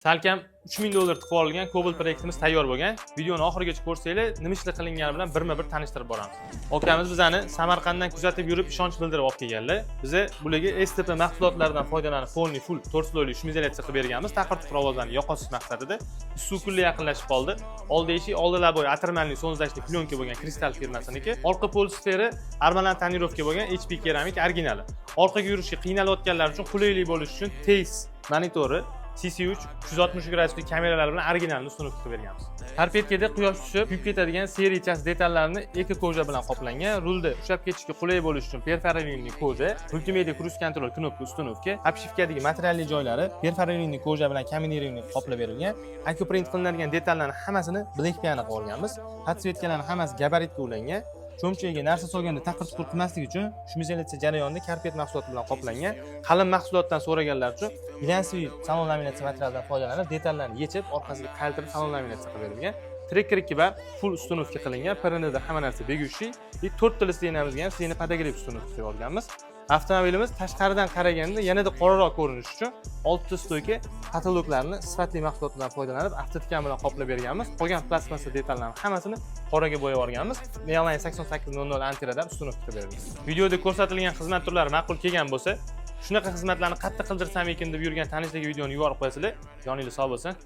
Salkam $3000 qilib olgan Cobalt proyektimiz tayyor bo'lgan. Videoni oxirigacha ko'rsanglar, nima ishlar qilingani bilan birma-bir tanishtirib boramiz. Akamiz bizani Samarqanddan kuzatib yurib, ishonch bildirib olib kelganlar. Biz bularga STP mahsulotlaridan foydalanib, polni full to'rtsloli shumizolyatsiya qilib berganmiz. Taqir provozlarni yo'qotish maqsadida. Sukunli yaqinlashib qoldi. Oldi eshik, oldi laboy atirmanli sonzashli plyonka bo'lgan Kristal firmasiniki. Orqa pol sferi armalan tonirovka bo'lgan HP keramik originali. Orqaga yurishga qiynalayotganlar uchun qulaylik bo'lishi uchun Tace monitori CC3 360 gradusli kameralar bilan originalni ustunuv qilib berganmiz. Karpetkada quyosh tushib, kuyib ketadigan seriyachasi detallarni eko koja bilan qoplangan. Rulda ushlab ketishga qulay bo'lishi uchun perforativniy koja, multimedia cruise control knopka ustunovka, obshivkadagi materialli joylari perforativniy koja bilan kaminirivniy qoplab berilgan. Akuprint qilinadigan detallarning hammasini black piano qilib olganmiz. Podsvetkalarning hammasi gabaritga ulangan. Cho'mchagiga narsa solganda taqir-tuqir qilmaslik uchun shumizolyatsiya jarayonida karpet mahsuloti bilan qoplangan. Qalin mahsulotdan so'raganlar uchun glansiy salon laminatsiya materialidan foydalanib, detallarni yechib, orqasiga qaltirib salon laminatsiya qilib berilgan. Trekker 2 bar full ustunovka qilingan. Pirinida hamma narsa beguşli. 4 tilla stenamizga ham stena podogrev ustunovka qilib olganmiz. Avtomobilimiz tashqaridan qaraganda yanada qoraroq ko'rinishi uchun 6 stoyka kataloglarni sifatli mahsulotlardan foydalanib, avtotikan bilan qoplab berganmiz. Qolgan plastmassa detallarning hammasini qoraga bo'yab olganmiz. Neoline 8800 antiradan ustunovka qilib berilgan. Videoda ko'rsatilgan xizmat turlari ma'qul kelgan bo'lsa, shunaqa xizmatlarni qattiq qildirsam ekan deb yurgan tanishdagi videoni yuborib qo'yasizlar. Yoningiz sog' bo'lsin.